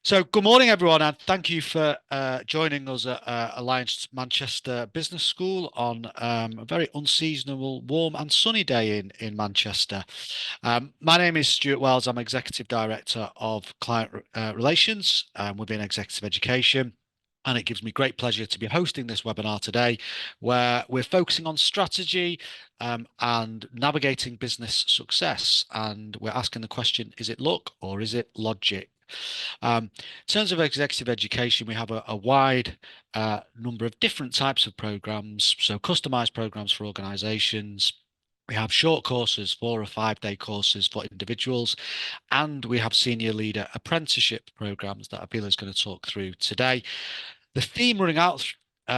So, good morning, everyone, and thank you for joining us at Alliance Manchester Business School on a very unseasonable, warm, and sunny day in Manchester. My name is Stuart Wells. I'm Executive Director of Client Relations within Executive Education. And it gives me great pleasure to be hosting this webinar today, where we're focusing on strategy and navigating business success. And we're asking the question, is it luck or is it logic? In terms of executive education, we have a wide number of different types of programs, so customized programs for organizations. We have short courses, 4 or 5 day courses for individuals, and we have senior leader apprenticeship programs that Abila is going to talk through today. The theme running out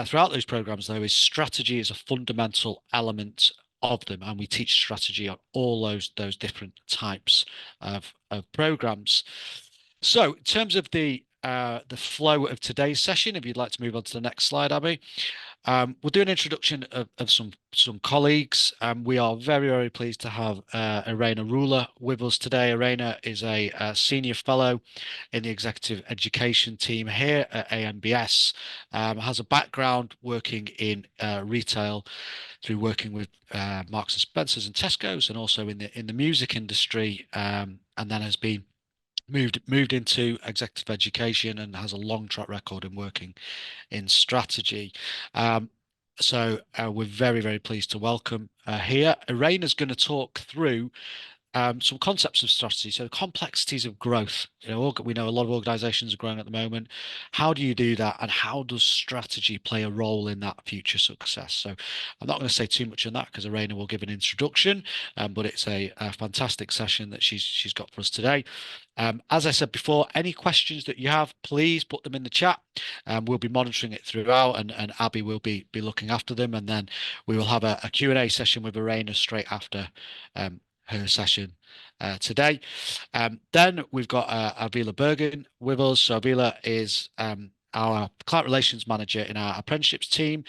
throughout those programs, though, is strategy is a fundamental element of them, and we teach strategy on all those different types of programs. So, in terms of the flow of today's session, if you'd like to move on to the next slide, Abby. We'll do an introduction of some colleagues. We are very pleased to have Irene Roele with us today. Irene is a senior fellow in the executive education team here at AMBS. Has a background working in retail through working with Marks and Spencers and Tesco's, and also in the music industry, and then has been moved into executive education and has a long track record in working in strategy. So we're very pleased to welcome here. Irene is going to talk through some concepts of strategy, so the complexities of growth. We know a lot of organizations are growing at the moment. How do you do that, and how does strategy play a role in that future success? So I'm not going to say too much on that because Irene will give an introduction, but it's a fantastic session that she's got for us today. As I said before, any questions that you have, please put them in the chat. We'll be monitoring it throughout, and Abby will be looking after them, and then we will have a Q&A session with Irene straight after her session today. Then we've got Avila Bergen with us. So Avila is our client relations manager in our apprenticeships team,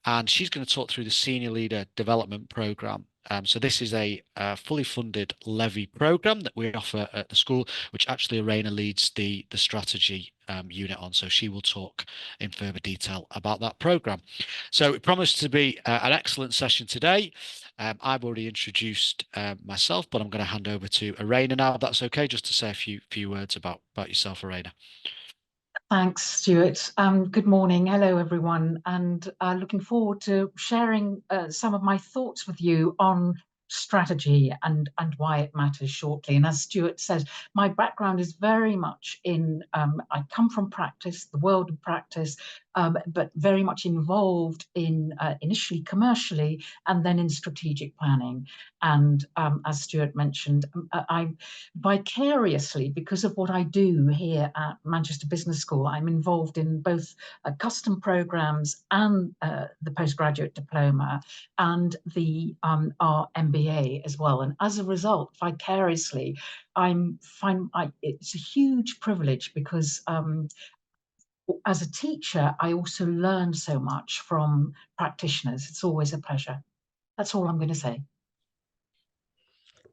and she's going to talk through the senior leader development program. So this is a fully funded levy program that we offer at the school, which actually Irene leads the strategy unit on. So she will talk in further detail about that program. So it promised to be an excellent session today. I've already introduced myself, but I'm going to hand over to Irene now, if that's okay, just to say a few words about yourself, Irene. Thanks, Stuart. Good morning. Hello, everyone. And looking forward to sharing some of my thoughts with you on strategy and why it matters shortly. And as Stuart says, my background is very much in, I come from practice, the world of practice, but very much involved in initially commercially and then in strategic planning. And as Stuart mentioned, I vicariously, because of what I do here at Manchester Business School, I'm involved in both custom programs and the postgraduate diploma and the our MBA as well. And as a result, vicariously, it's a huge privilege because as a teacher, I also learn so much from practitioners. It's always a pleasure. That's all I'm going to say.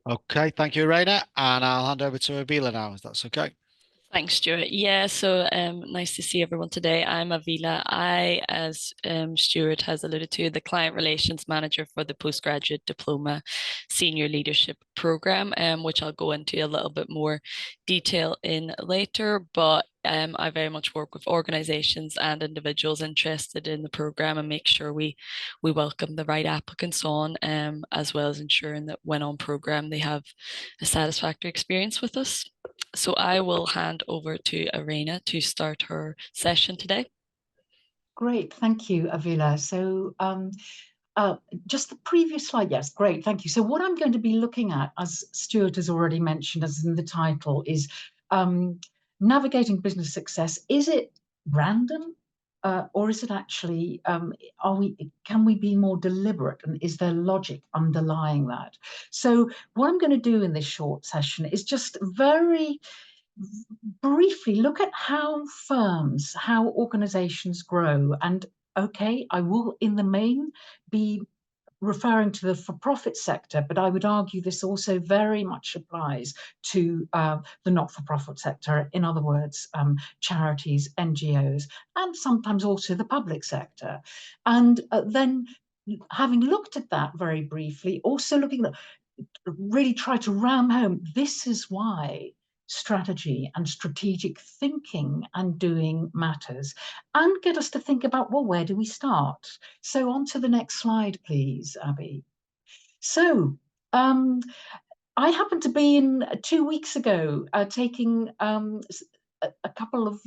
Okay, thank you, Irene. And I'll hand over to Avila now, if that's okay. Thanks, Stuart. Yeah, so nice to see everyone today. I'm Avila. As Stuart has alluded to, the Client Relations Manager for the Postgraduate Diploma Senior Leadership Program, which I'll go into a little bit more detail in later. But I very much work with organisations and individuals interested in the program and make sure we welcome the right applicants on, as well as ensuring that when on program they have a satisfactory experience with us. So I will hand over to Irene to start her session today. Great, thank you, Avila. So just the previous slide, yes, great, thank you. So what I'm going to be looking at, as Stuart has already mentioned, as in the title, is navigating business success. Is it random? Or is it actually, can we be more deliberate, and is there logic underlying that? So what I'm going to do in this short session is just very briefly look at how firms, how organizations grow. And okay, I will in the main be referring to the for-profit sector, but I would argue this also very much applies to the not-for-profit sector. In other words, charities, NGOs, and sometimes also the public sector. And then having looked at that very briefly, also looking at, really try to ram home, this is why strategy and strategic thinking and doing matters, and get us to think about, well, where do we start? So on to the next slide, please, Abby. So I happened to be in 2 weeks ago taking a couple of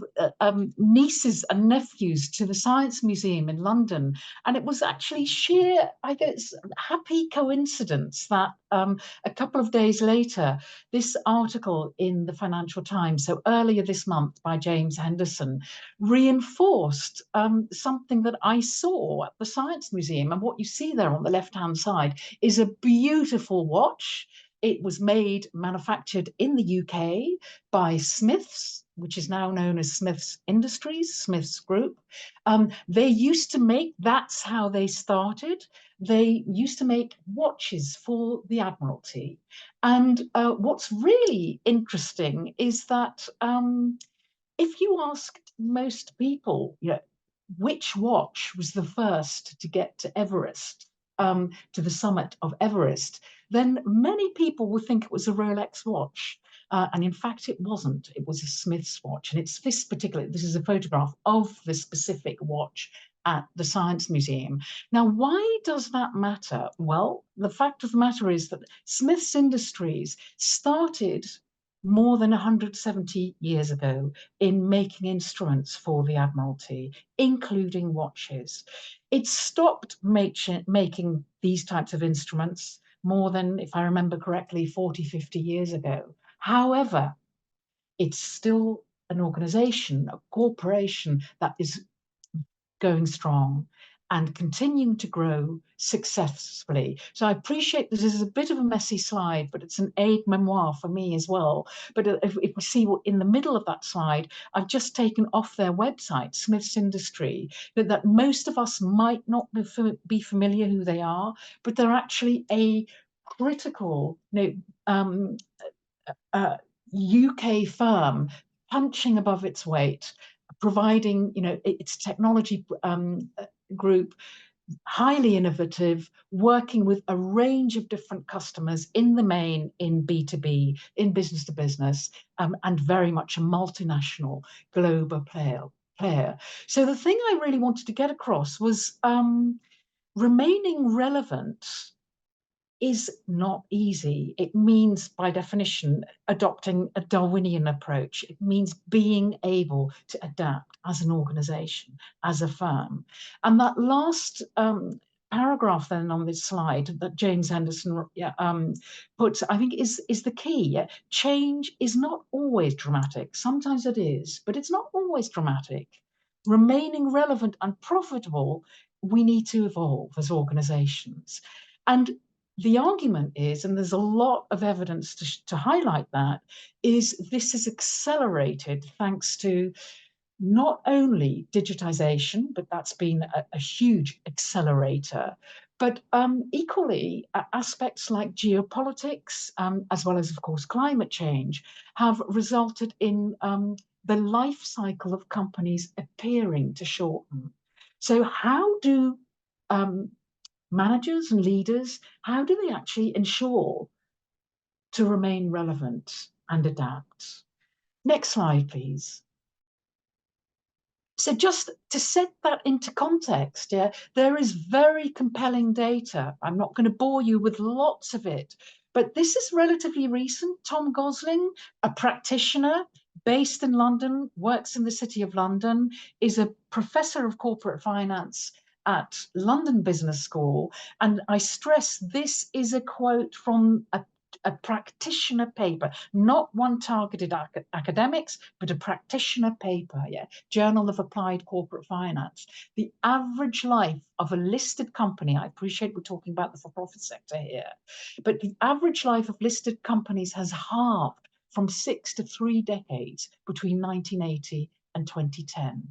nieces and nephews to the Science Museum in London, and it was actually sheer, I guess, happy coincidence that a couple of days later, this article in the Financial Times, so earlier this month by James Henderson, reinforced something that I saw at the Science Museum. And what you see there on the left-hand side is a beautiful watch. It was manufactured in the UK by Smiths, which is now known as Smiths Industries, Smiths Group. They used to make, that's how they started. They used to make watches for the Admiralty. And what's really interesting is that if you asked most people, which watch was the first to get to Everest, to the summit of Everest, then many people would think it was a Rolex watch. And in fact, it wasn't. It was a Smith's watch. And it's this is a photograph of the specific watch at the Science Museum. Now, why does that matter? Well, the fact of the matter is that Smiths Industries started more than 170 years ago in making instruments for the Admiralty, including watches. It stopped making these types of instruments more than, if I remember correctly, 40, 50 years ago. However, it's still an organization, a corporation that is going strong and continuing to grow successfully. So I appreciate this is a bit of a messy slide, but it's an aid memoir for me as well. But if we see in the middle of that slide, I've just taken off their website, Smiths Industry, that most of us might not be familiar who they are, but they're actually a critical, UK firm punching above its weight, providing, its technology group, highly innovative, working with a range of different customers, in the main in B2B, in business to business, and very much a multinational global player. So the thing I really wanted to get across was remaining relevant is not easy. It means, by definition, adopting a Darwinian approach. It means being able to adapt as an organization, as a firm. And that last paragraph then on this slide that James Henderson puts, I think is the key. Change is not always dramatic. Sometimes it is, but it's not always dramatic. Remaining relevant and profitable, we need to evolve as organizations. And the argument is, and there's a lot of evidence to highlight that, is this is accelerated thanks to not only digitization, but that's been a huge accelerator, but equally aspects like geopolitics, as well as, of course, climate change, have resulted in the life cycle of companies appearing to shorten. So how do managers and leaders, how do they actually ensure to remain relevant and adapt? Next slide, please. So just to set that into context, there is very compelling data. I'm not going to bore you with lots of it, but this is relatively recent. Tom Gosling, a practitioner based in London, works in the City of London, is a professor of corporate finance at London Business School. And I stress this is a quote from a practitioner paper, not one targeted academics, but a practitioner paper, Journal of Applied Corporate Finance. The average life of a listed company, I appreciate we're talking about the for-profit sector here, but the average life of listed companies has halved from 6 to 3 decades between 1980 and 2010.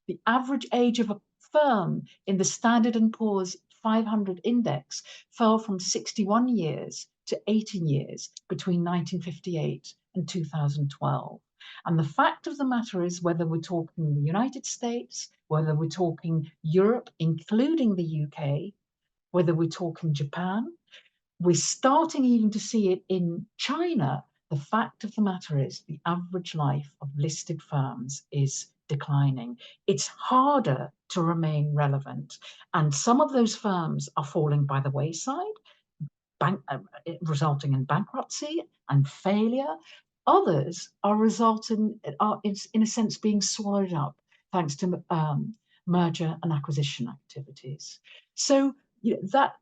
The average age of a firm in the Standard & Poor's 500 index fell from 61 years to 18 years between 1958 and 2012. And the fact of the matter is, whether we're talking the United States, whether we're talking Europe, including the UK, whether we're talking Japan, we're starting even to see it in China. The fact of the matter is the average life of listed firms is declining. It's harder to remain relevant. And some of those firms are falling by the wayside, resulting in bankruptcy and failure. Others are in a sense, being swallowed up thanks to merger and acquisition activities. So that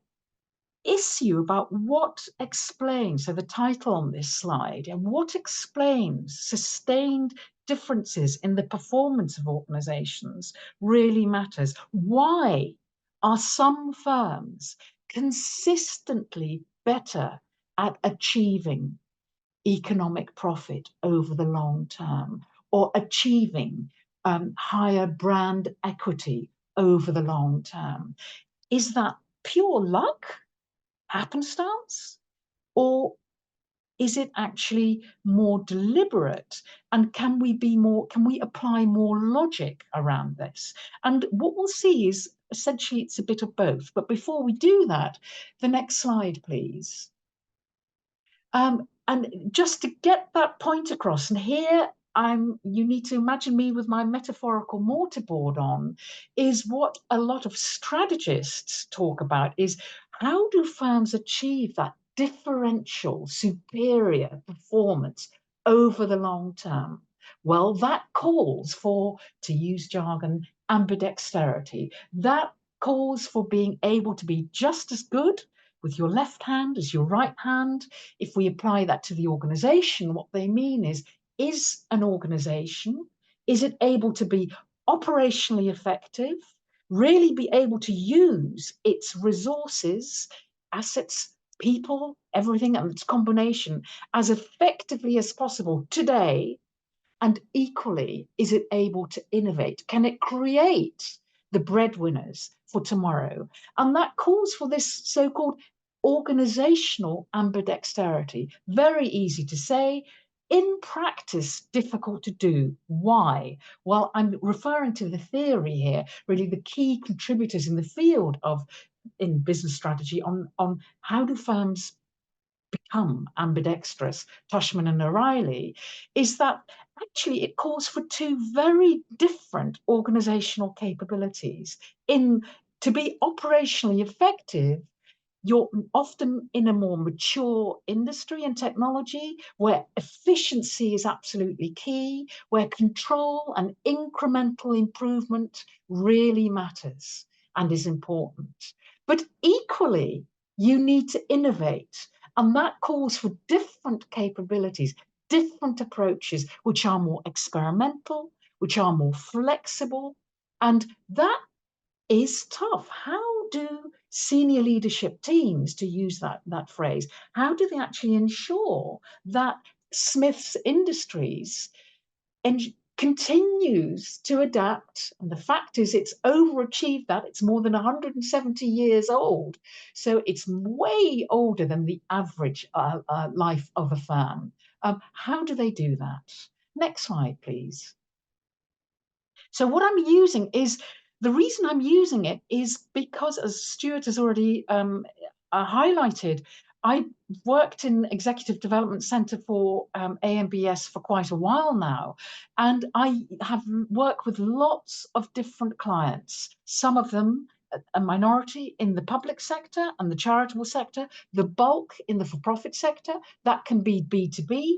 issue about what explains, so the title on this slide, and what explains sustained differences in the performance of organizations really matters. Why are some firms consistently better at achieving economic profit over the long term, or achieving higher brand equity over the long term? Is that pure luck, happenstance, or is it actually more deliberate? And can we apply more logic around this? And what we'll see is essentially it's a bit of both. But before we do that, the next slide, please. And just to get that point across, and here you need to imagine me with my metaphorical mortarboard on, is what a lot of strategists talk about is, how do firms achieve that differential, superior performance over the long term? Well, that calls for, to use jargon, ambidexterity. That calls for being able to be just as good with your left hand as your right hand. If we apply that to the organization, what they mean is an organization, is it able to be operationally effective, really be able to use its resources, assets, people, everything and its combination as effectively as possible today, and equally, is it able to innovate? Can it create the breadwinners for tomorrow? And that calls for this so-called organizational ambidexterity. Very easy to say, in practice, difficult to do. Why? Well, I'm referring to the theory here, really the key contributors in the field in business strategy on how do firms become ambidextrous, Tushman and O'Reilly, is that actually it calls for two very different organizational capabilities. To be operationally effective, you're often in a more mature industry and technology where efficiency is absolutely key, where control and incremental improvement really matters and is important. But equally, you need to innovate, and that calls for different capabilities, different approaches, which are more experimental, which are more flexible, and that is tough. How do senior leadership teams, to use that phrase, how do they actually ensure that Smiths Industries continues to adapt? And the fact is it's overachieved that. It's more than 170 years old. So it's way older than the average life of a firm. How do they do that? Next slide, please. So what I'm using is, the reason I'm using it is because, as Stuart has already highlighted, I worked in Executive Development Centre for AMBS for quite a while now, and I have worked with lots of different clients, some of them a minority in the public sector and the charitable sector, the bulk in the for-profit sector. That can be B2B,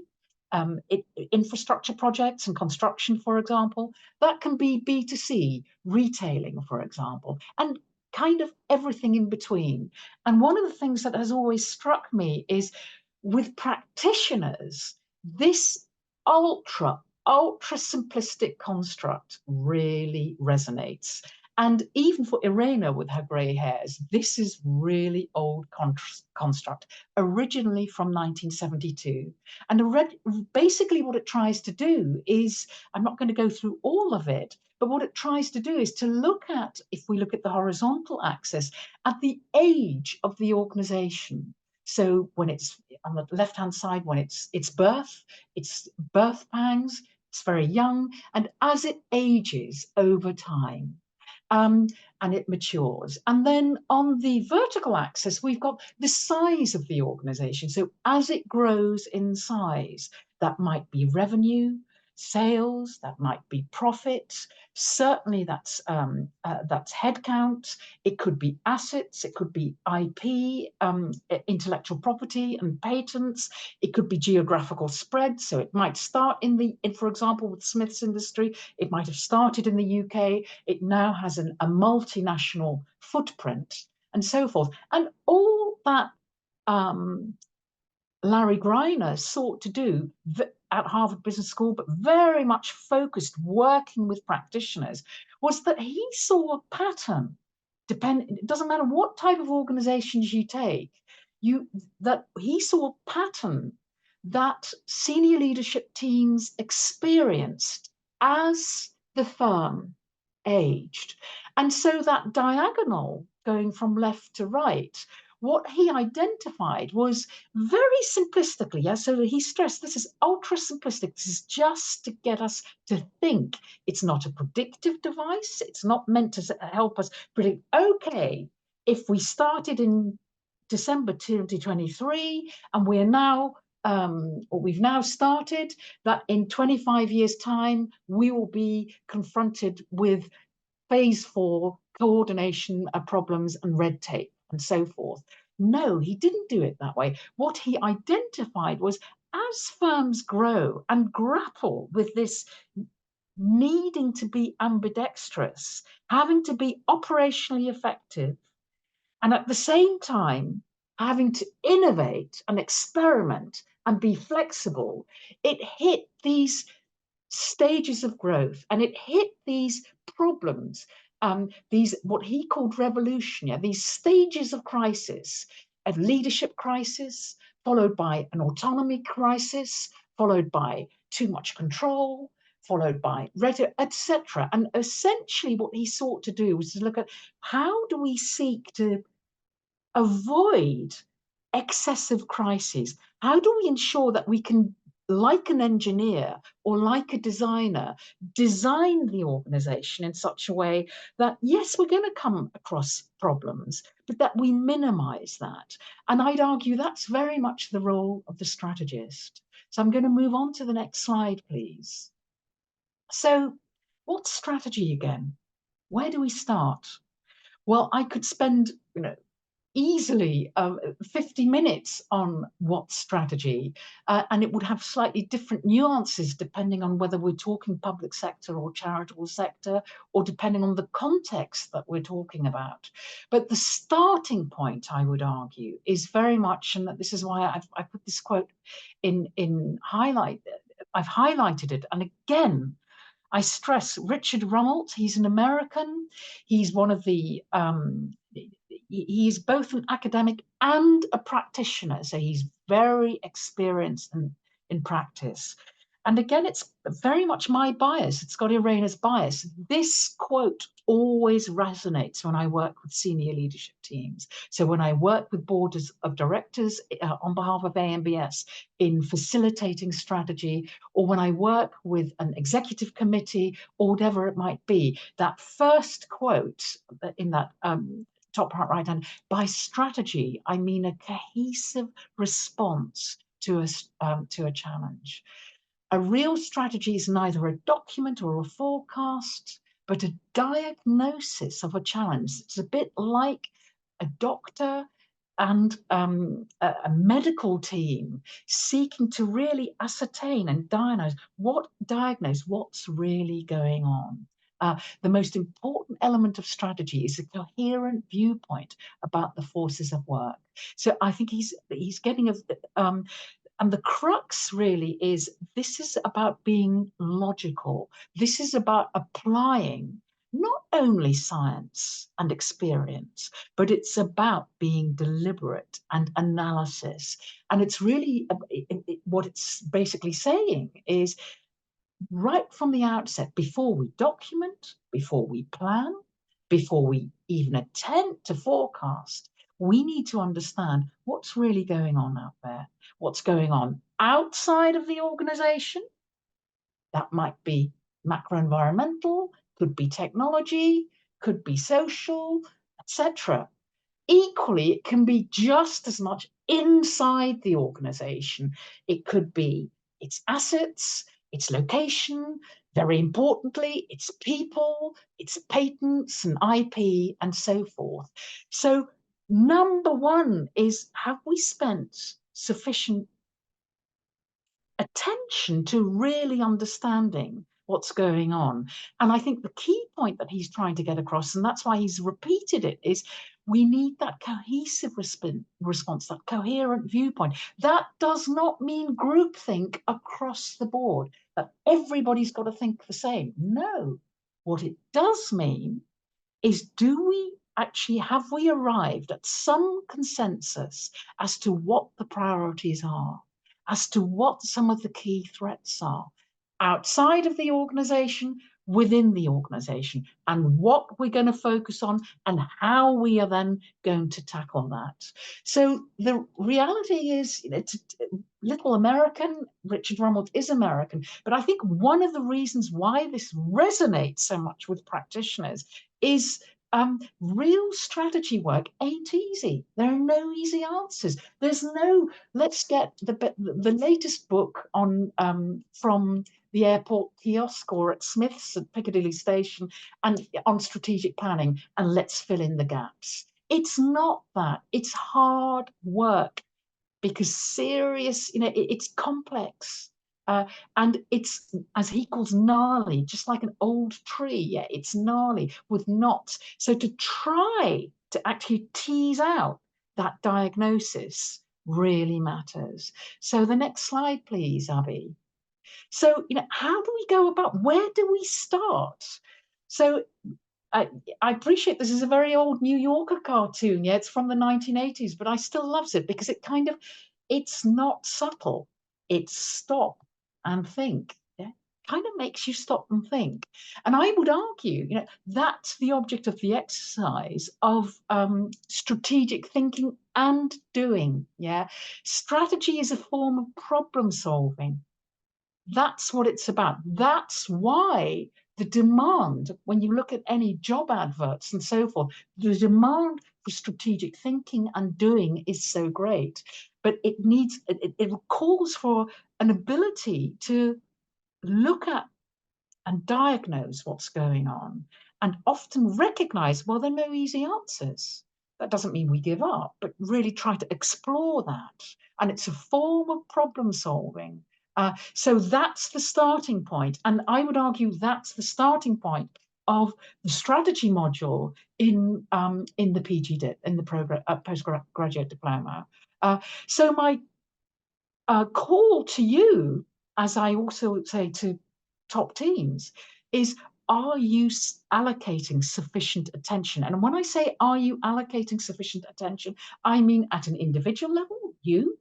infrastructure projects and construction, for example. That can be B2C, retailing, for example, and kind of everything in between. And one of the things that has always struck me is, with practitioners, this ultra simplistic construct really resonates. And even for Irene with her grey hairs, this is really old construct, originally from 1972. And basically what it tries to do is, I'm not going to go through all of it, but what it tries to do is to look at, if we look at the horizontal axis, at the age of the organization. So when it's on the left-hand side, when it's birth pangs, it's very young, and as it ages over time, and it matures. And then on the vertical axis, we've got the size of the organization. So as it grows in size, that might be revenue, sales, that might be profits. Certainly that's headcount. It could be assets. It could be IP, intellectual property and patents. It could be geographical spread. So it might start for example, with Smith's Industry, it might have started in the UK. It now has a multinational footprint and so forth. And all that Larry Greiner sought to do at Harvard Business School, but very much focused working with practitioners, was that he saw a pattern. It doesn't matter what type of organizations you take, that he saw a pattern that senior leadership teams experienced as the firm aged. And so that diagonal going from left to right, what he identified was very simplistically, yeah, so he stressed this is ultra simplistic. This is just to get us to think. It's not a predictive device. It's not meant to help us predict, okay, if we started in December 2023 and we're now or we've now started, that in 25 years' time, we will be confronted with phase 4 coordination problems and red tape and so forth. No, he didn't do it that way. What he identified was, as firms grow and grapple with this needing to be ambidextrous, having to be operationally effective, and at the same time having to innovate and experiment and be flexible, it hit these stages of growth and it hit these problems, these what he called revolution, yeah, these stages of crisis, a leadership crisis, followed by an autonomy crisis, followed by too much control, followed by rhetoric, etc. And essentially what he sought to do was to look at, how do we seek to avoid excessive crises? How do we ensure that we can, like an engineer or like a designer, design the organization in such a way that, yes, we're going to come across problems, but that we minimize that? And I'd argue that's very much the role of the strategist. So I'm going to move on to the next slide, please. So what's strategy again? Where do we start? Well, I could spend, easily 50 minutes on what strategy, and it would have slightly different nuances depending on whether we're talking public sector or charitable sector, or depending on the context that we're talking about. But the starting point, I would argue, is very much, and this is why I put this quote in highlight, I've highlighted it, and again, I stress Richard Rumelt. He's an American. He's one of the he's both an academic and a practitioner, so he's very experienced in practice. And again, it's very much my bias. It's got Irene's bias. This quote always resonates when I work with senior leadership teams. So when I work with boards of directors on behalf of AMBS in facilitating strategy, or when I work with an executive committee or whatever it might be, that first quote in that top right hand, by strategy, I mean a cohesive response to a challenge. A real strategy is neither a document or a forecast, but a diagnosis of a challenge. It's a bit like a doctor and a medical team seeking to really ascertain and diagnose what's really going on. The most important element of strategy is a coherent viewpoint about the forces of work. So I think he's getting and the crux really is, this is about being logical. This is about applying not only science and experience, but it's about being deliberate and analysis. And it's really what it's basically saying is right from the outset, before we document, before we plan, before we even attempt to forecast, we need to understand what's really going on out there, what's going on outside of the organization. That might be macro-environmental, could be technology, could be social, etc. Equally, it can be just as much inside the organization. It could be its assets, its location, very importantly, its people, its patents and IP, and so forth. So, number one is, have we spent sufficient attention to really understanding what's going on? And I think the key point that he's trying to get across, and that's why he's repeated it, is we need that cohesive response, that coherent viewpoint. That does not mean groupthink across the board, that everybody's got to think the same. No. What it does mean is, have we arrived at some consensus as to what the priorities are, as to what some of the key threats are outside of the organization, within the organization, and what we're going to focus on and how we are then going to tackle that. So the reality is, it's little American. Richard Rumelt is American, but I think one of the reasons why this resonates so much with practitioners is real strategy work ain't easy. There are no easy answers. There's no, let's get the latest book on from the airport kiosk or at Smith's at Piccadilly Station and on strategic planning, and let's fill in the gaps. It's not that. It's hard work, because serious, it's complex. And it's, as he calls, gnarly, just like an old tree. Yeah, it's gnarly with knots. So to try to actually tease out that diagnosis really matters. So the next slide, please, Abby. So, how do we go about, where do we start? So I appreciate this is a very old New Yorker cartoon. Yeah, it's from the 1980s, but I still loves it because it's not subtle. It's stop and think. Yeah, kind of makes you stop and think. And I would argue, that's the object of the exercise of strategic thinking and doing. Yeah, strategy is a form of problem solving. That's what it's about. That's why the demand, when you look at any job adverts and so forth, the demand for strategic thinking and doing is so great. But it calls for an ability to look at and diagnose what's going on, and often recognize, well, there are no easy answers. That doesn't mean we give up, but really try to explore that. And it's a form of problem solving. So that's the starting point. And I would argue that's the starting point of the strategy module in the PG in the postgraduate diploma. So my call to you, as I also say to top teams, is, are you allocating sufficient attention? And when I say, are you allocating sufficient attention, I mean at an individual level, you.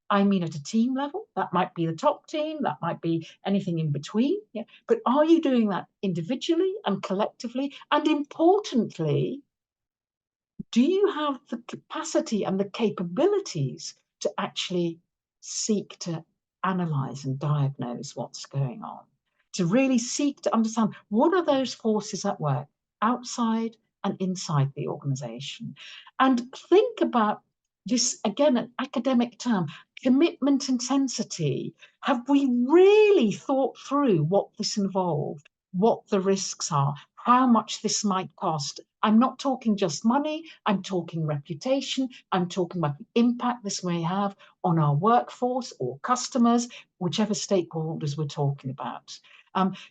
I mean at a team level. That might be the top team, that might be anything in between. Yeah. But are you doing that individually and collectively? And importantly, do you have the capacity and the capabilities to actually seek to analyze and diagnose what's going on, to really seek to understand what are those forces at work outside and inside the organization? And think about this, again, an academic term, commitment intensity. Have we really thought through what this involved, what the risks are, how much this might cost? I'm not talking just money, I'm talking reputation, I'm talking about the impact this may have on our workforce or customers, whichever stakeholders we're talking about.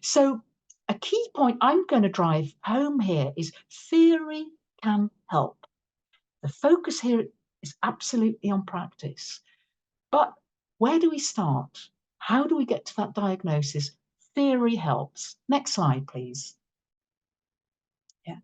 So a key point I'm going to drive home here is theory can help. The focus here is absolutely on practice. But where do we start? How do we get to that diagnosis? Theory helps. Next slide, please. Yeah.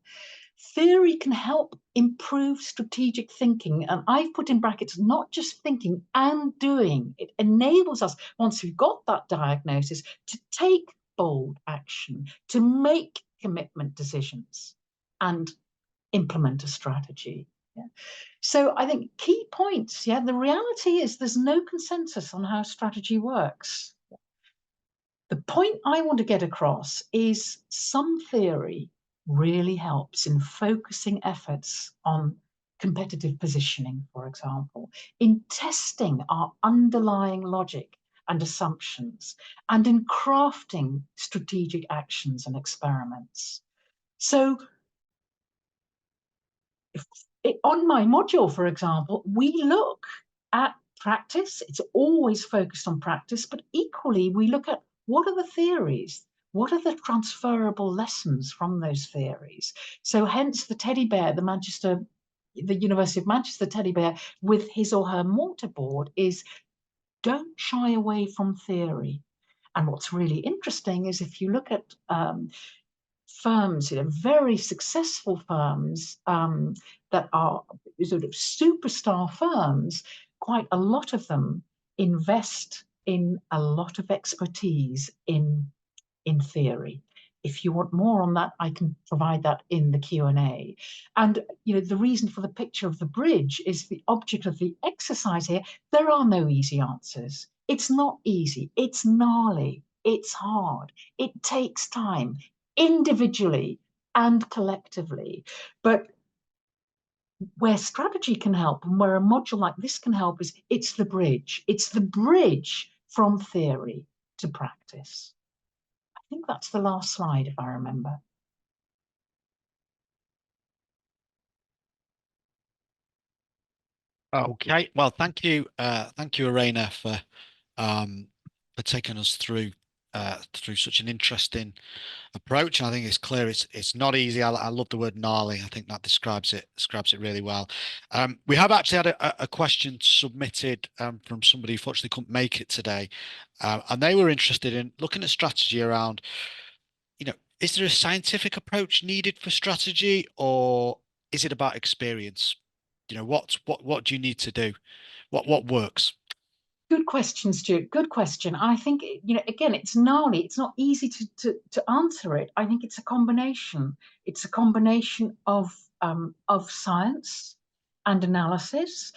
Theory can help improve strategic thinking. And I've put in brackets, not just thinking and doing. It enables us, once we've got that diagnosis, to take bold action, to make commitment decisions and implement a strategy. Yeah. So I think key points, yeah, the reality is there's no consensus on how strategy works. The point I want to get across is some theory really helps in focusing efforts on competitive positioning, for example, in testing our underlying logic and assumptions, and in crafting strategic actions and experiments. So on my module, for example, we look at practice. It's always focused on practice, but equally we look at what are the theories? What are the transferable lessons from those theories? So hence the teddy bear, the University of Manchester teddy bear with his or her mortarboard is don't shy away from theory. And what's really interesting is if you look at firms, very successful firms that are sort of superstar firms, quite a lot of them invest in a lot of expertise in theory. If you want more on that, I can provide that in the Q&A. And the reason for the picture of the bridge is the object of the exercise here. There are no easy answers. It's not easy. It's gnarly. It's hard. It takes time, individually and collectively. But where strategy can help and where a module like this can help is it's the bridge. It's the bridge from theory to practice. I think that's the last slide, if I remember. Okay, well, thank you, Irene, for taking us through such an interesting approach. I think it's clear it's not easy. I love the word gnarly. I think that describes it really well. We have actually had a question submitted from somebody who fortunately couldn't make it today, and they were interested in looking at strategy around, is there a scientific approach needed for strategy, or is it about experience? What do you need to do? What works? Good question, Stuart. Good question. I think, again, it's gnarly. It's not easy to answer it. I think it's a combination. It's a combination of science and analysis.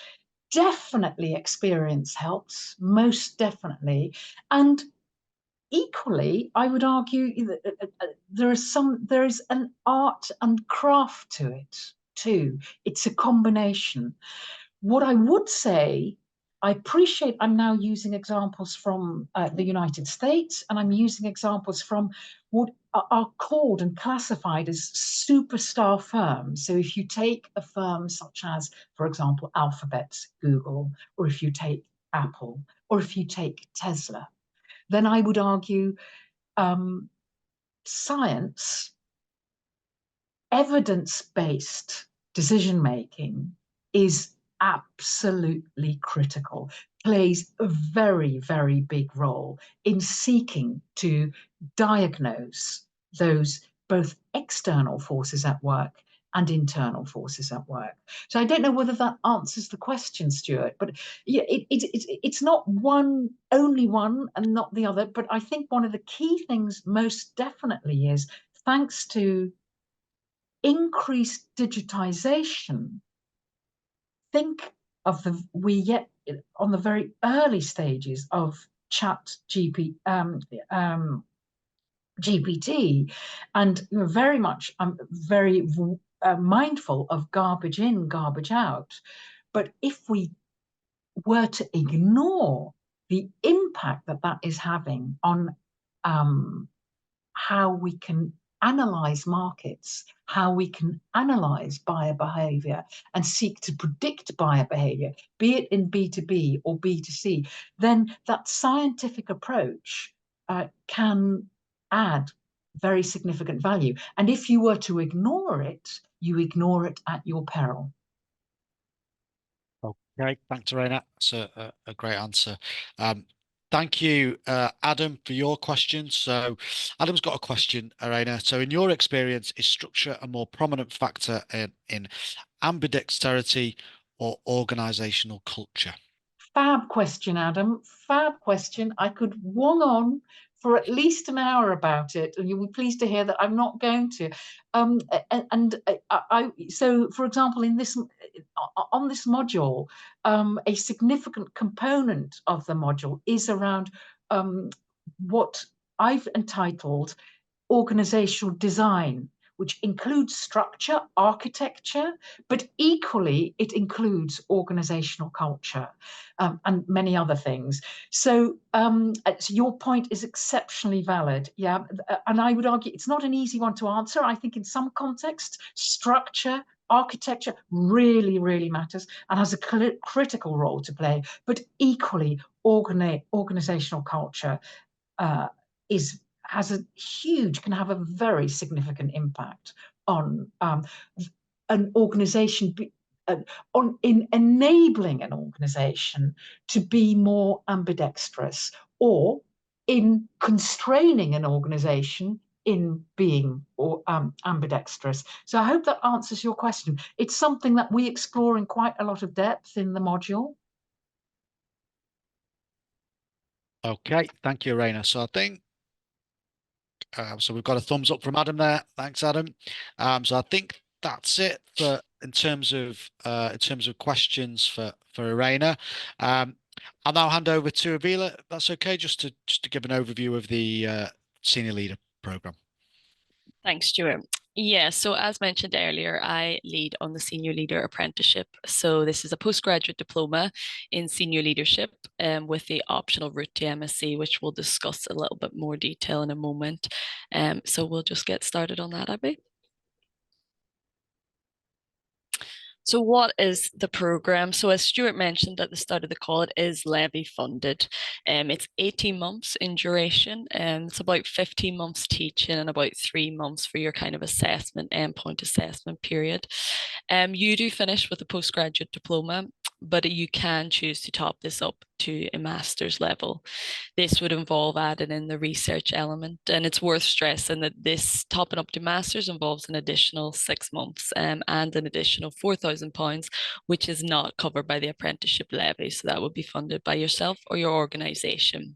Definitely experience helps, most definitely. And equally, I would argue that there is an art and craft to it too. It's a combination. What I would say, I appreciate I'm now using examples from the United States, and I'm using examples from what are called and classified as superstar firms. So if you take a firm such as, for example, Alphabet, Google, or if you take Apple, or if you take Tesla, then I would argue science, evidence-based decision making is absolutely critical, plays a very, very big role in seeking to diagnose those both external forces at work and internal forces at work. So I don't know whether that answers the question, Stuart, but yeah, it's not only one and not the other, but I think one of the key things most definitely is, thanks to increased digitization, think of on the very early stages of GPT, and very much I'm very mindful of garbage in, garbage out. But if we were to ignore the impact that is having on how we can analyze markets, how we can analyze buyer behavior and seek to predict buyer behavior, be it in B2B or B2C, then that scientific approach can add very significant value. And if you were to ignore it, you ignore it at your peril. Okay, thanks, Irene. That's a great answer. Thank you, Adam, for your question. So, Adam's got a question, Irene. So, in your experience, is structure a more prominent factor in ambidexterity or organizational culture? Fab question, Adam. Fab question. I could wong on for at least an hour about it, and you'll be pleased to hear that I'm not going to. So, for example, in this on this module, a significant component of the module is around what I've entitled organizational design, which includes structure, architecture, but equally it includes organizational culture, and many other things. So your point is exceptionally valid. Yeah, and I would argue it's not an easy one to answer. I think in some contexts, structure, architecture really, really matters and has a critical role to play, but equally organizational culture is has a huge, can have a very significant impact on an organization, in enabling an organization to be more ambidextrous, or in constraining an organization in being ambidextrous. So I hope that answers your question. It's something that we explore in quite a lot of depth in the module. Okay, thank you, Irene. So I think so we've got a thumbs up from Adam there. Thanks, Adam. So I think that's it for in terms of questions for Irene. I'll now hand over to Avila. If that's okay, just to give an overview of the senior leader program. Thanks, Stuart. Yeah, so as mentioned earlier, I lead on the Senior Leader Apprenticeship. So this is a postgraduate diploma in senior leadership, with the optional route to MSc, which we'll discuss a little bit more detail in a moment. So we'll just get started on that, Abby. So what is the program? So as Stuart mentioned at the start of the call, it is levy funded. It's 18 months in duration, and it's about 15 months teaching and about 3 months for your kind of assessment, endpoint assessment period. You do finish with a postgraduate diploma, but you can choose to top this up to a master's level. This would involve adding in the research element, and it's worth stressing that this topping up to masters involves an additional 6 months, and an additional £4,000, which is not covered by the apprenticeship levy. So that would be funded by yourself or your organisation.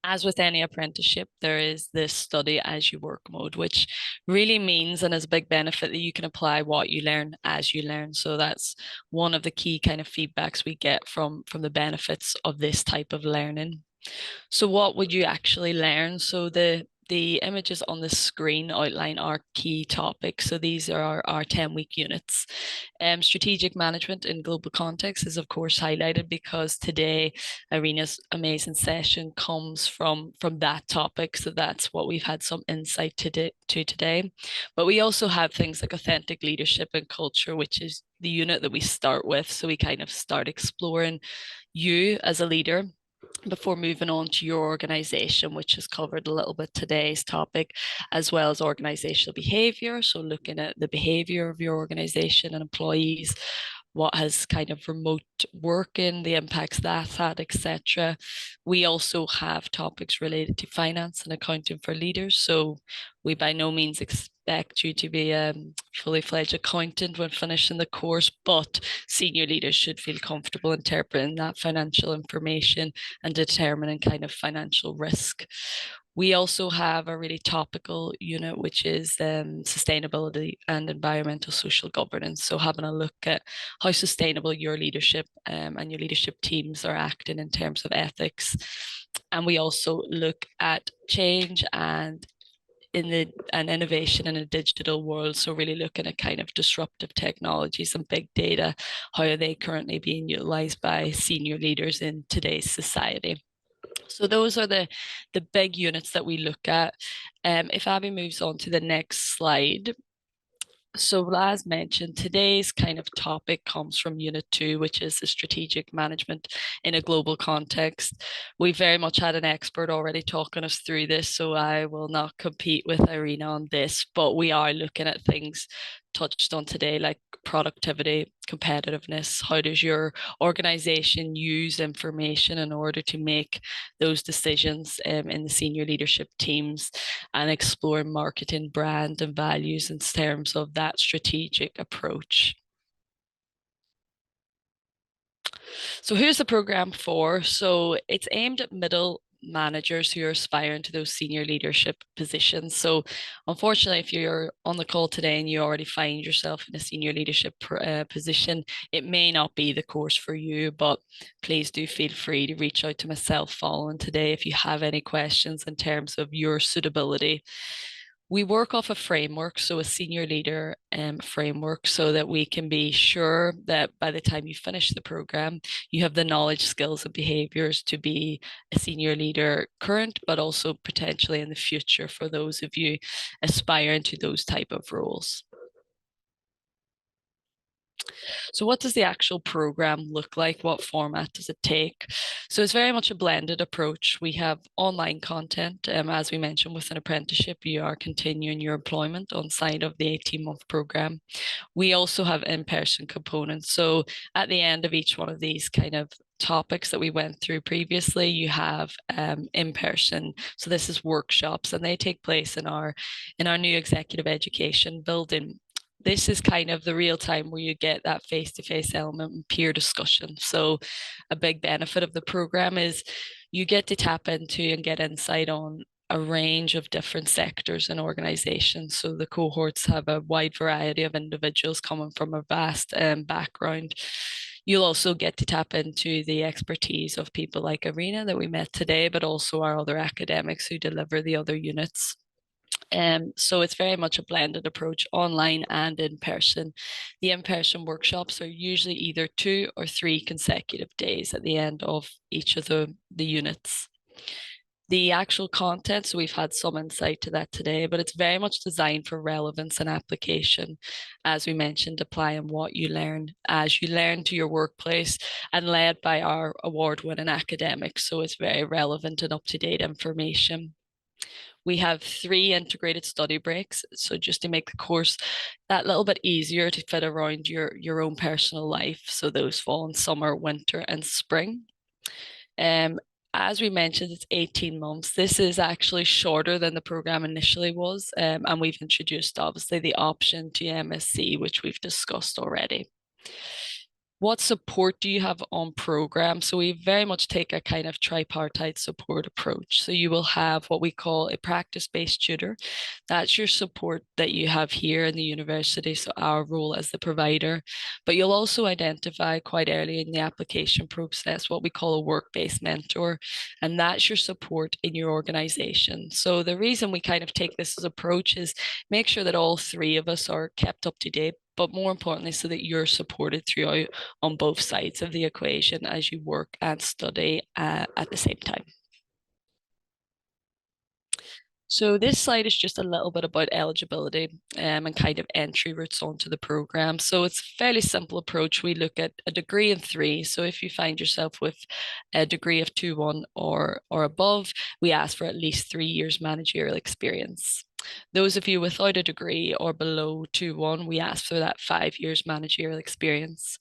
As with any apprenticeship, there is this study as you work mode, which really means and has a big benefit that you can apply what you learn as you learn. So that's one of the key kind of feedbacks we get from the benefits of this type of learning. So what would you actually learn? So the images on the screen outline our key topics. So these are our 10-week units. Strategic management in global context is of course highlighted because today Irene's amazing session comes from that topic. So that's what we've had some insight to today. But we also have things like authentic leadership and culture, which is the unit that we start with. So we kind of start exploring you as a leader before moving on to your organization, which is covered a little bit today's topic, as well as organizational behavior. So looking at the behavior of your organization and employees, what has kind of remote working, the impacts that's had, etc. We also have topics related to finance and accounting for leaders. So we by no means expect you to be a fully fledged accountant when finishing the course, but senior leaders should feel comfortable interpreting that financial information and determining kind of financial risk. We also have a really topical unit, which is sustainability and environmental social governance. So having a look at how sustainable your leadership and your leadership teams are acting in terms of ethics. And we also look at change and innovation in a digital world. So really looking at kind of disruptive technologies and big data, how are they currently being utilized by senior leaders in today's society? So those are the big units that we look at. If Abby moves on to the next slide. So as mentioned, today's kind of topic comes from Unit 2, which is the strategic management in a global context. We very much had an expert already talking us through this, so I will not compete with Irene on this, but we are looking at things touched on today, like productivity, competitiveness. How does your organization use information in order to make those decisions in the senior leadership teams, and explore marketing, brand, and values in terms of that strategic approach. So who's the program for? So it's aimed at middle managers who are aspiring to those senior leadership positions. So unfortunately, if you're on the call today and you already find yourself in a senior leadership position, it may not be the course for you, but please do feel free to reach out to myself following today if you have any questions in terms of your suitability. We work off a framework, so a senior leader framework, so that we can be sure that by the time you finish the program, you have the knowledge, skills, and behaviors to be a senior leader current, but also potentially in the future for those of you aspiring to those type of roles. So what does the actual program look like? What format does it take? So it's very much a blended approach. We have online content. As we mentioned, with an apprenticeship, you are continuing your employment on side of the 18-month program. We also have in-person components. So at the end of each one of these kind of topics that we went through previously, you have in person. So this is workshops, and they take place in our new executive education building. This is kind of the real time where you get that face-to-face element and peer discussion. So a big benefit of the program is you get to tap into and get insight on a range of different sectors and organizations. So the cohorts have a wide variety of individuals coming from a vast background. You'll also get to tap into the expertise of people like Irene that we met today, but also our other academics who deliver the other units. So it's very much a blended approach, online and in person. The in-person workshops are usually either 2 or 3 consecutive days at the end of each of the units. The actual content, so we've had some insight to that today, but it's very much designed for relevance and application. As we mentioned, applying what you learn as you learn to your workplace, and led by our award-winning academics. So it's very relevant and up-to-date information. We have 3 integrated study breaks, so just to make the course that little bit easier to fit around your own personal life. So those fall in summer, winter, and spring. As we mentioned, it's 18 months. This is actually shorter than the program initially was, and we've introduced obviously the option to MSc, which we've discussed already. What support do you have on program? So we very much take a kind of tripartite support approach. So you will have what we call a practice-based tutor. That's your support that you have here in the university, so our role as the provider. But you'll also identify quite early in the application process what we call a work-based mentor, and that's your support in your organization. So the reason we kind of take this as approach is make sure that all 3 of us are kept up to date, but more importantly, so that you're supported throughout on both sides of the equation as you work and study at the same time. So this slide is just a little bit about eligibility and kind of entry routes onto the program. So it's a fairly simple approach. We look at a degree in 3. So if you find yourself with a degree of 2-1 or above, we ask for at least 3 years managerial experience. Those of you without a degree or below 2-1, we ask for that 5 years managerial experience.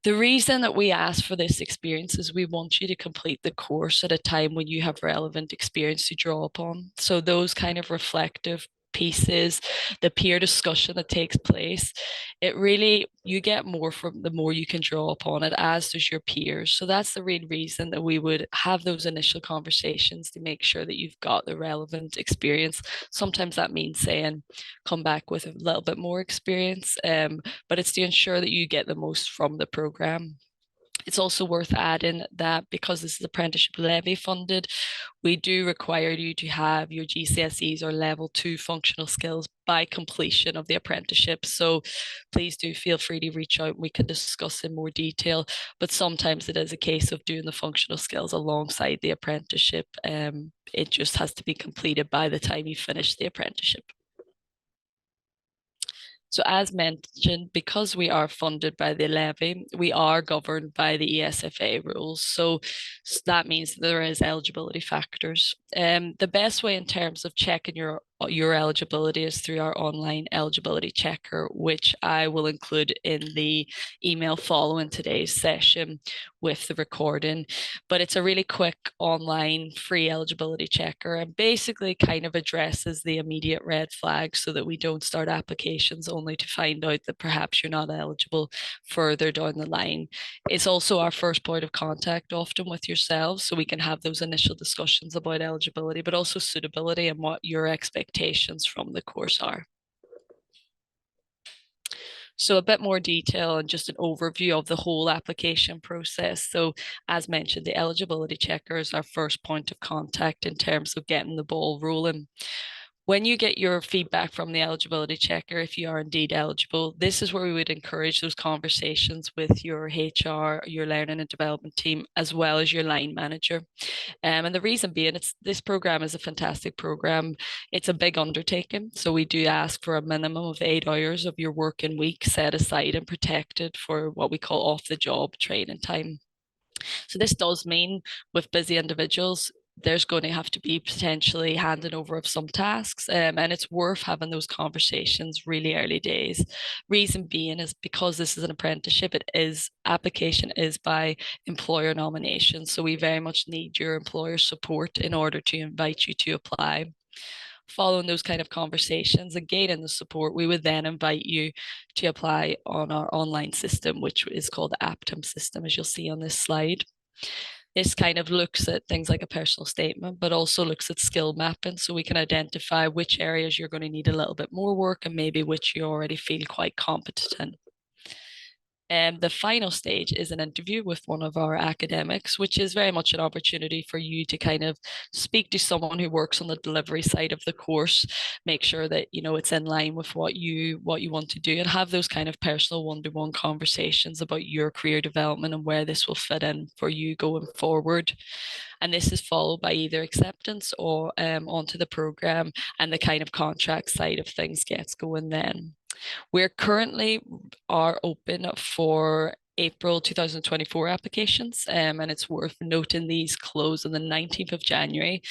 The reason that we ask for this experience is we want you to complete the course at a time when you have relevant experience to draw upon. So those kind of reflective pieces, the peer discussion that takes place, it really, you get more from the more you can draw upon it, as does your peers. So that's the real reason that we would have those initial conversations to make sure that you've got the relevant experience. Sometimes that means saying, come back with a little bit more experience, but it's to ensure that you get the most from the program. It's also worth adding that because this is apprenticeship levy funded, we do require you to have your GCSEs or level 2 functional skills by completion of the apprenticeship. So please do feel free to reach out. We can discuss in more detail, but sometimes it is a case of doing the functional skills alongside the apprenticeship. It just has to be completed by the time you finish the apprenticeship. So as mentioned, because we are funded by the levy, we are governed by the ESFA rules. So that means there is eligibility factors. The best way in terms of checking your your eligibility is through our online eligibility checker, which I will include in the email following today's session with the recording. But it's a really quick online free eligibility checker and basically kind of addresses the immediate red flags so that we don't start applications only to find out that perhaps you're not eligible further down the line. It's also our first point of contact often with yourselves, so we can have those initial discussions about eligibility, but also suitability and what your expectations from the course are. So a bit more detail and just an overview of the whole application process. So as mentioned, the eligibility checker is our first point of contact in terms of getting the ball rolling. When you get your feedback from the eligibility checker, if you are indeed eligible, this is where we would encourage those conversations with your HR, your learning and development team, as well as your line manager. And the reason being, this program is a fantastic program. It's a big undertaking. So we do ask for a minimum of 8 hours of your working week set aside and protected for what we call off-the-job training time. So this does mean with busy individuals, there's going to have to be potentially handing over of some tasks, and it's worth having those conversations really early days. Reason being is because this is an apprenticeship, application is by employer nomination, so we very much need your employer support in order to invite you to apply. Following those kind of conversations and gaining the support, we would then invite you to apply on our online system, which is called the Aptum system, as you'll see on this slide. This kind of looks at things like a personal statement, but also looks at skill mapping, so we can identify which areas you're going to need a little bit more work and maybe which you already feel quite competent in. And the final stage is an interview with one of our academics, which is very much an opportunity for you to kind of speak to someone who works on the delivery side of the course, make sure that it's in line with what you want to do, and have those kind of personal one-to-one conversations about your career development and where this will fit in for you going forward. And this is followed by either acceptance or onto the program, and the kind of contract side of things gets going then. We're currently are open for April 2024 applications, and it's worth noting these close on the 19th of January.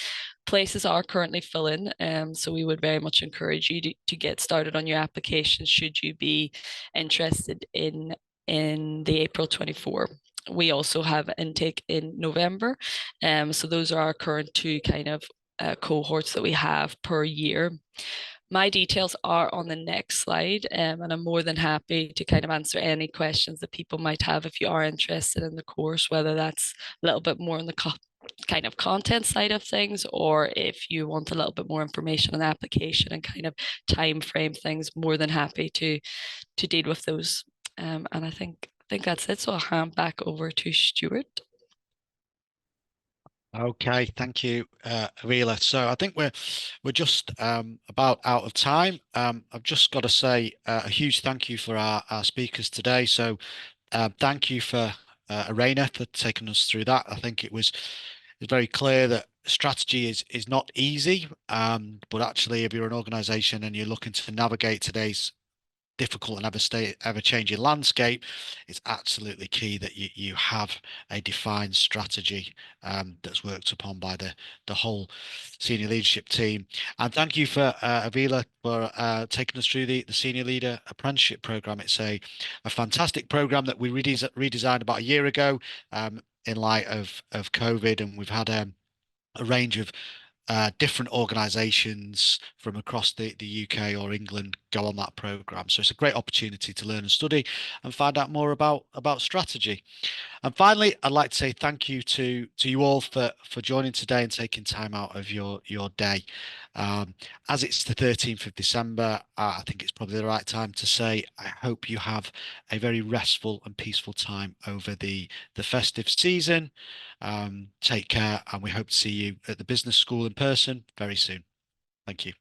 Places are currently filling, so we would very much encourage you to get started on your application should you be interested in the April 24. We also have intake in November, so those are our current two kind of cohorts that we have per year. My details are on the next slide, and I'm more than happy to kind of answer any questions that people might have if you are interested in the course, whether that's a little bit more on the kind of content side of things, or if you want a little bit more information on the application and kind of time frame things, more than happy to deal with those. And I think that's it. So I'll hand back over to Stuart. Okay, thank you, Roele. So I think we're just about out of time. I've just got to say a huge thank you for our speakers today. So thank you for Irene for taking us through that. I think it's very clear that strategy is not easy, but actually, if you're an organisation and you're looking to navigate today's difficult and ever changing landscape, it's absolutely key that you have a defined strategy that's worked upon by the whole senior leadership team. And thank you for Roele for taking us through the senior leader apprenticeship program. It's a fantastic program that we redesigned about a year ago in light of COVID, and we've had a range of different organisations from across the UK or England go on that programme. So it's a great opportunity to learn and study and find out more about strategy. And finally, I'd like to say thank you to you all for joining today and taking time out of your day. As it's the 13th of December, I think it's probably the right time to say I hope you have a very restful and peaceful time over the festive season. Take care, and we hope to see you at the business school in person very soon. Thank you.